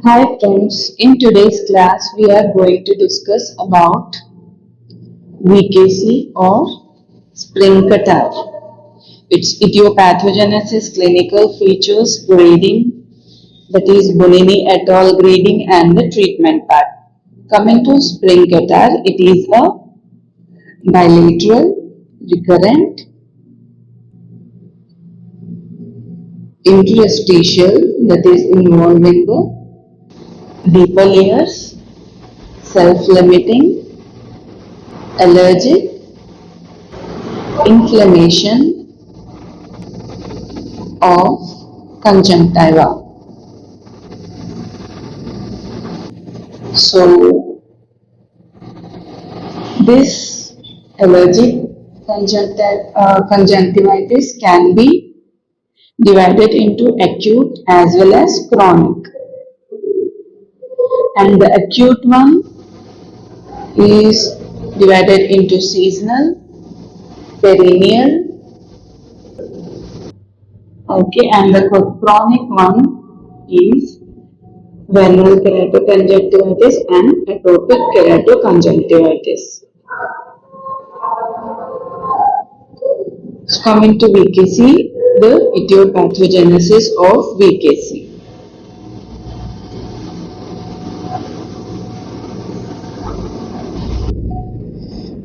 Hi friends, in today's class we are going to discuss about VKC or spring catarrh. Its etiopathogenesis, clinical features, grading, that is Bonini et al. Grading, and the treatment part. Coming to spring catarrh, it is a bilateral, recurrent, interstitial, that is involving the deeper layers, self-limiting, allergic, inflammation of conjunctiva. So, this allergic conjunctivitis can be divided into acute as well as chronic. And the acute one is divided into seasonal, perennial, okay, and the chronic one is vernal keratoconjunctivitis and atopic keratoconjunctivitis. So coming to VKC, the etiopathogenesis of VKC.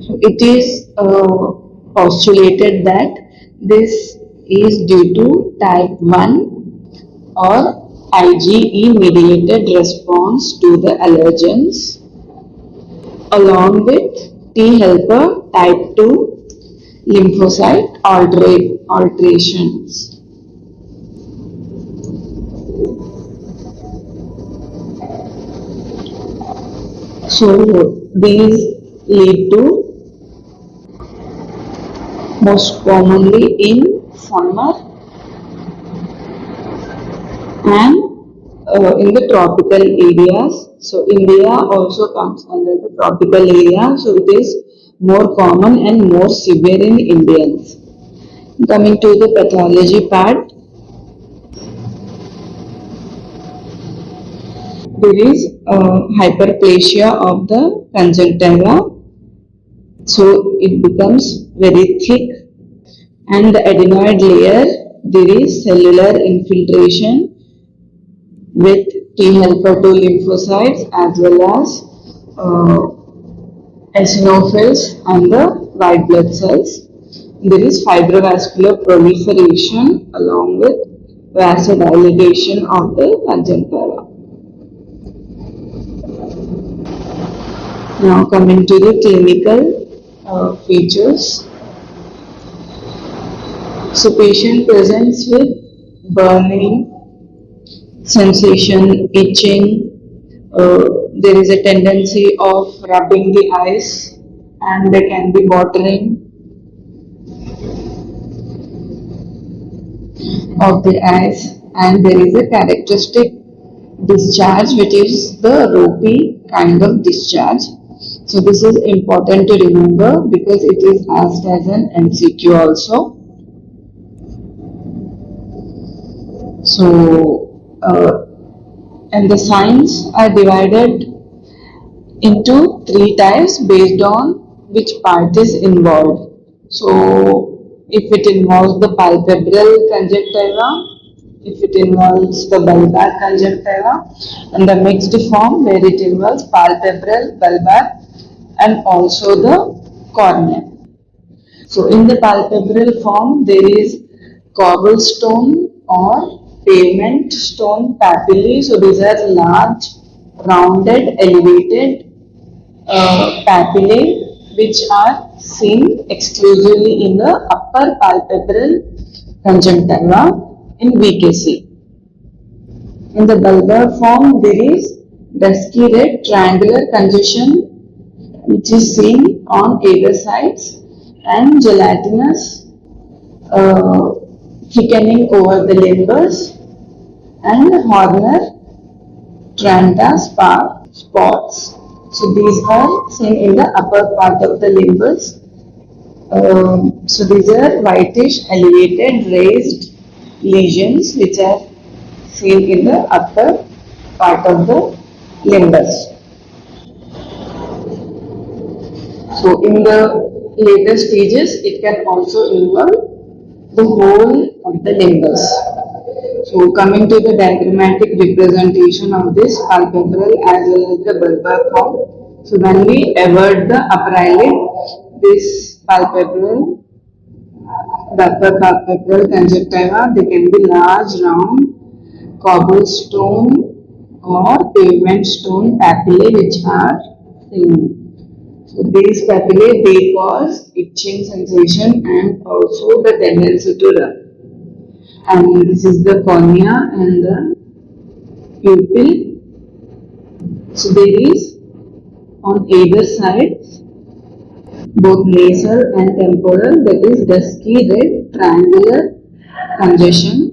So it is postulated that this is due to type 1 or IgE mediated response to the allergens along with T helper type 2 lymphocyte alterations. So these lead to most commonly in summer and in the tropical areas. So India also comes under the tropical area. So it is more common and more severe in Indians. Coming to the pathology part, there is hyperplasia of the conjunctiva. So it becomes very thick, and the adenoid layer, there is cellular infiltration with T helper 2 lymphocytes as well as eosinophils and the white blood cells. There is fibrovascular proliferation along with vasodilation of the conjunctiva. Now coming to the clinical features. So patient presents with burning, sensation, itching, there is a tendency of rubbing the eyes and there can be watering of the eyes, and there is a characteristic discharge which is the ropy kind of discharge. So this is important to remember because it is asked as an MCQ also. So and the signs are divided into 3 types based on which part is involved. So if it involves the palpebral conjunctiva, if it involves the bulbar conjunctiva, and the mixed form where it involves palpebral, bulbar, and also the cornea. So in the palpebral form, there is cobblestone or pavement stone papillae. So these are large, rounded, elevated papillae which are seen exclusively in the upper palpebral conjunctiva in VKC. In the bulbar form, there is dusky red triangular congestion which is seen on either sides, and gelatinous thickening over the limbus, and Horner tranta spots. So these are seen in the upper part of the limbus. So these are whitish elevated raised lesions which are seen in the upper part of the limbus. So in the later stages, it can also involve the whole of the limbus. So coming to the diagrammatic representation of this palpebral as well as the bulbar form. So when we avert the upper eyelid, this palpebral, the upper palpebral conjunctiva, they can be large, round, cobblestone or pavement stone papillae which are thin. So these papillae, they cause itching sensation and also the tendency to rub. And this is the cornea and the pupil. So there is on either side both nasal and temporal, that is dusky red triangular congestion,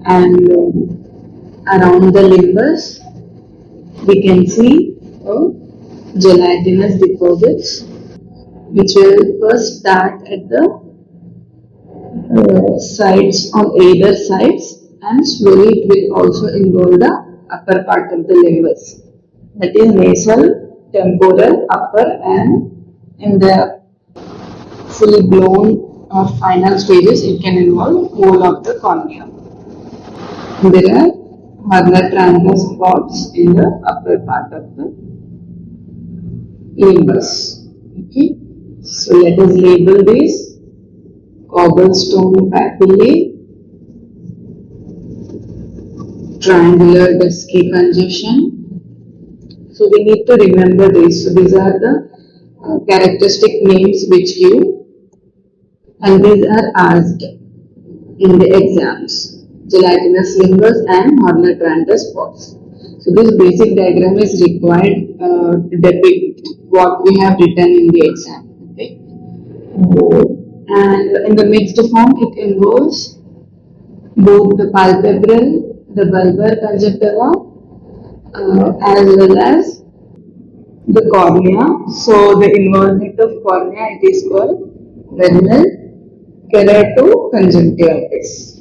and around the limbus we can see gelatinous deposits which will first start at the sides on either sides, and slowly it will also involve the upper part of the limbus, that is nasal, temporal, upper, and in the full blown or final stages it can involve whole of the cornea. There are horner tranta spots in the upper part of the limbus. Okay, so let us label this cobblestone papillae, triangular dusky congestion. So we need to remember this. So these are the characteristic names which you, and these are asked in the exams: gelatinous limbus and horner tranta spots. So this basic diagram is required to depict what we have written in the exam. Okay. And in the mixed form, it involves both the palpebral, the bulbar conjunctiva, as well as the cornea. So the involvement of cornea, it is called vernal kerato conjunctivitis.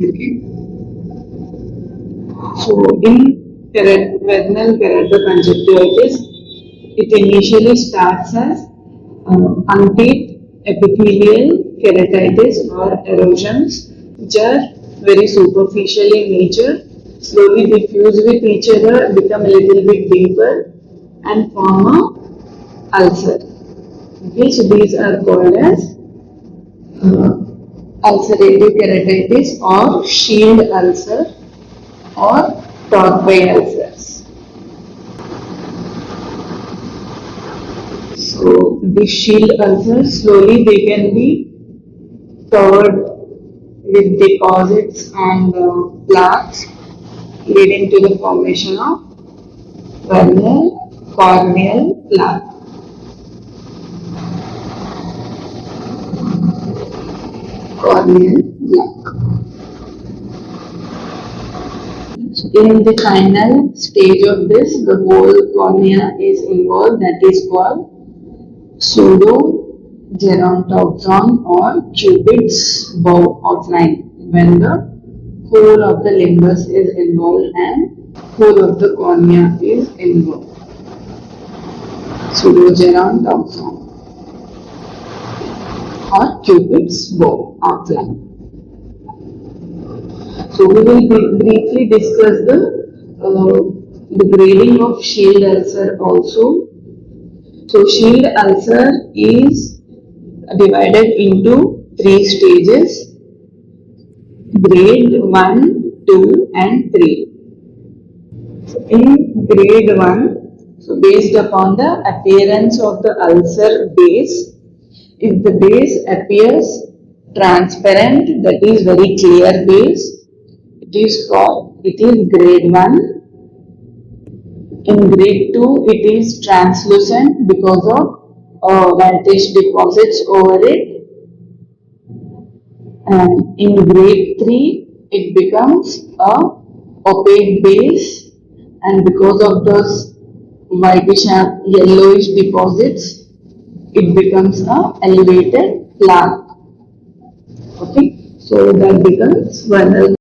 Okay. So in vernal kerato conjunctivitis, it initially starts as unpaid epithelial keratitis or erosions, which are very superficial in nature, slowly diffuse with each other, become a little bit deeper, and form a ulcer. Okay, so these are called as ulcerative keratitis or sheild ulcer or togby ulcers. So these sheild ulcers, slowly they can be covered with deposits and plaques, leading to the formation of vernal corneal plaque. Corneal plaque. In the final stage of this, the whole cornea is involved, that is called pseudo-gerontoxon or Cupid's bow outline, when the whole of the limbus is involved and whole of the cornea is involved. Pseudo-gerontoxon or Cupid's bow outline. So we will briefly discuss the grading of sheild ulcer also. So sheild ulcer is divided into 3 stages: grade 1, 2 and 3. So in grade 1, so based upon the appearance of the ulcer base, if the base appears transparent, that is very clear base, it is grade 1. In grade 2, it is translucent because of whitish deposits over it. And in grade 3, it becomes a opaque base, and because of those whitish and yellowish deposits, it becomes a elevated plaque. Okay, so that becomes vernal